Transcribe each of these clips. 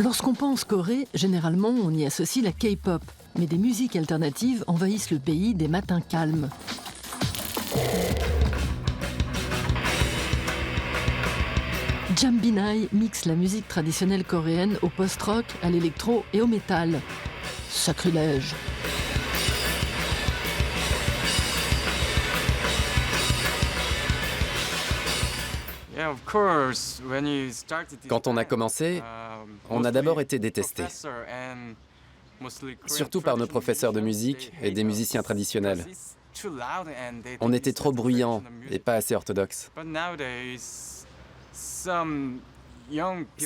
Lorsqu'on pense Corée, généralement on y associe la K-pop, mais des musiques alternatives envahissent le pays des matins calmes. Jambinai mixe la musique traditionnelle coréenne au post-rock, à l'électro et au métal. Sacrilège. Quand on a commencé, on a d'abord été détesté, surtout par nos professeurs de musique et des musiciens traditionnels. On était trop bruyants et pas assez orthodoxes. Ça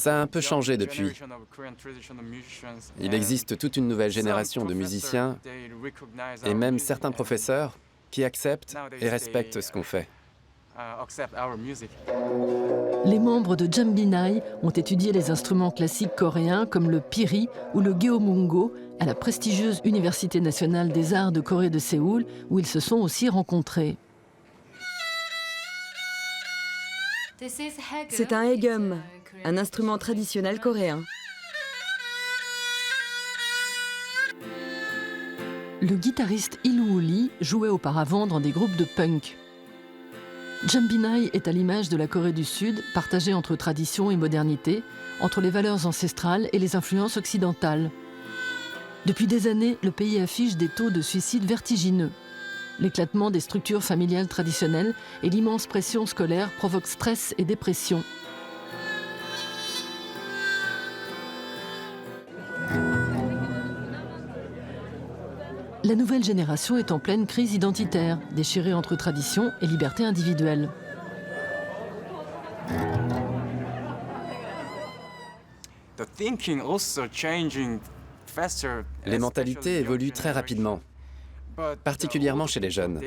a un peu changé depuis. Il existe toute une nouvelle génération de musiciens et même certains professeurs qui acceptent et respectent ce qu'on fait. Les membres de Jambinai ont étudié les instruments classiques coréens comme le piri ou le geomungo à la prestigieuse Université nationale des arts de Corée de Séoul, où ils se sont aussi rencontrés. C'est un haegum, un instrument traditionnel coréen. Le guitariste Lee Woo-lee jouait auparavant dans des groupes de punk. Jambinai est à l'image de la Corée du Sud, partagée entre tradition et modernité, entre les valeurs ancestrales et les influences occidentales. Depuis des années, le pays affiche des taux de suicide vertigineux. L'éclatement des structures familiales traditionnelles et l'immense pression scolaire provoquent stress et dépression. La nouvelle génération est en pleine crise identitaire, déchirée entre tradition et liberté individuelle. Les mentalités évoluent très rapidement, particulièrement chez les jeunes.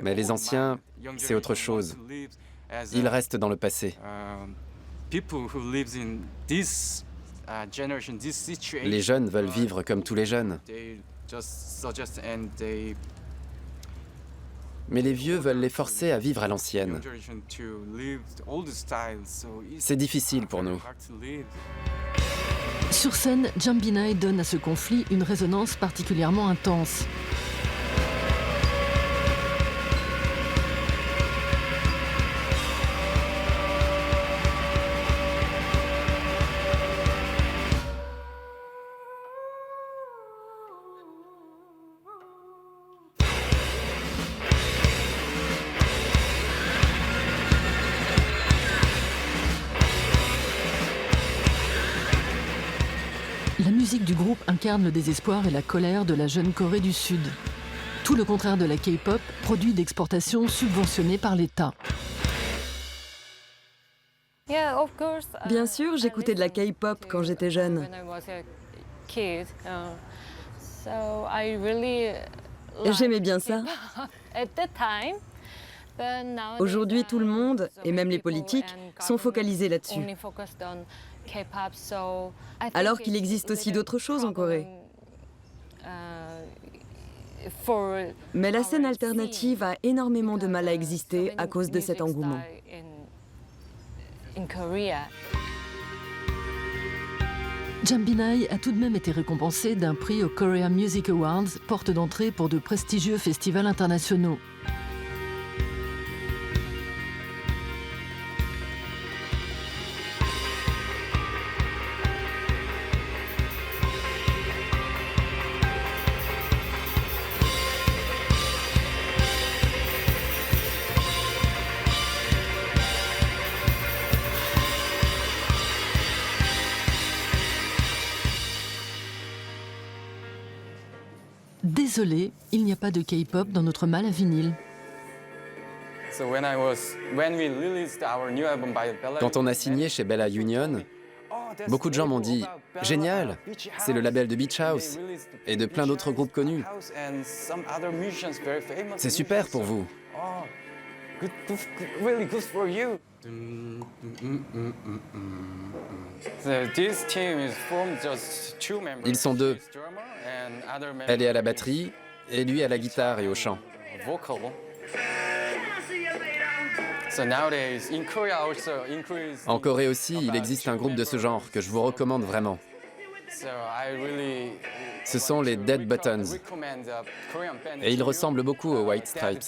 Mais les anciens, c'est autre chose. Ils restent dans le passé. Les jeunes veulent vivre comme tous les jeunes. Mais les vieux veulent les forcer à vivre à l'ancienne. C'est difficile pour nous. Sur scène, Jambinai donne à ce conflit une résonance particulièrement intense. La musique du groupe incarne le désespoir et la colère de la jeune Corée du Sud. Tout le contraire de la K-pop, produit d'exportation subventionné par l'État. Bien sûr, j'écoutais de la K-pop quand j'étais jeune. J'aimais bien ça. Aujourd'hui, tout le monde, et même les politiques, sont focalisés là-dessus. Alors qu'il existe aussi d'autres choses en Corée. Mais la scène alternative a énormément de mal à exister à cause de cet engouement. Jambinai a tout de même été récompensé d'un prix aux Korea Music Awards, porte d'entrée pour de prestigieux festivals internationaux. Désolé, il n'y a pas de K-pop dans notre malle à vinyle. Quand on a signé chez Bella Union, beaucoup de gens m'ont dit « Génial, c'est le label de Beach House et de plein d'autres groupes connus. C'est super pour vous. » Ils sont deux. Elle est à la batterie et lui à la guitare et au chant. En Corée aussi, il existe un groupe de ce genre que je vous recommande vraiment. Ce sont les Dead Buttons. Et ils ressemblent beaucoup aux White Stripes.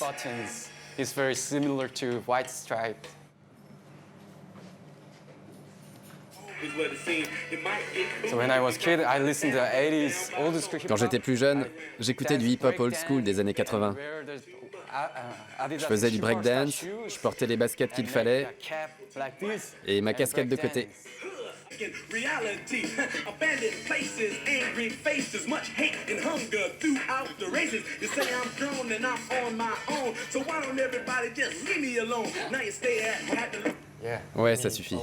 Quand j'étais plus jeune, j'écoutais du hip-hop old school des années 80. Je faisais du breakdance, je portais les baskets qu'il fallait et ma casquette de côté. Reality, abandoned places, angry faces, much hate and hunger throughout the races. You say I'm grown and I'm on my own, so why don't everybody just leave me alone? Now you stay at the... Ouais, ça suffit.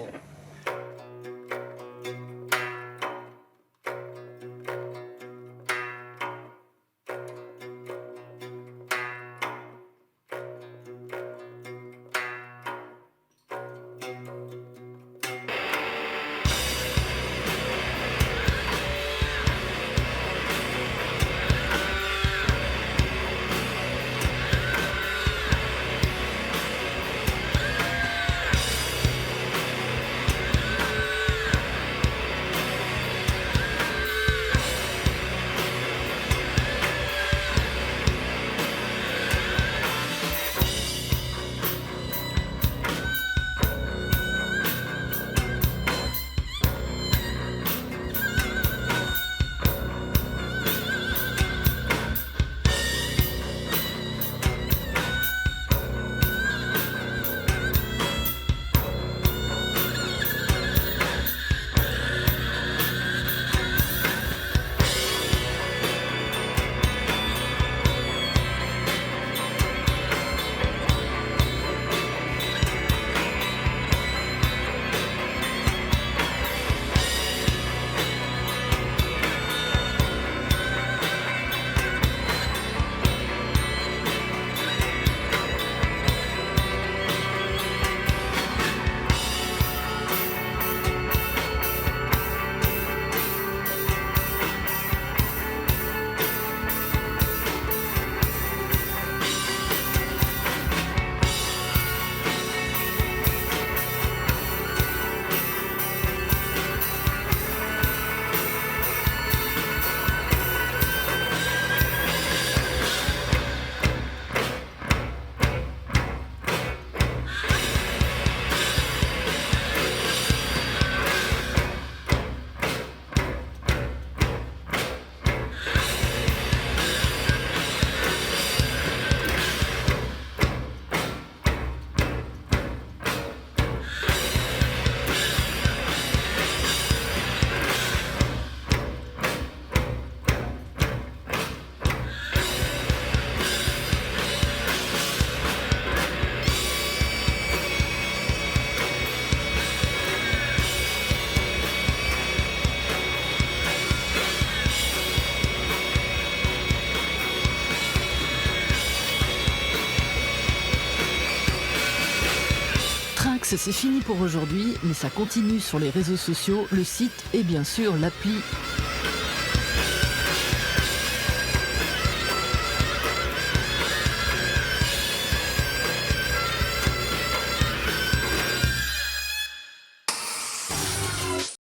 C'est fini pour aujourd'hui, mais ça continue sur les réseaux sociaux, le site et bien sûr l'appli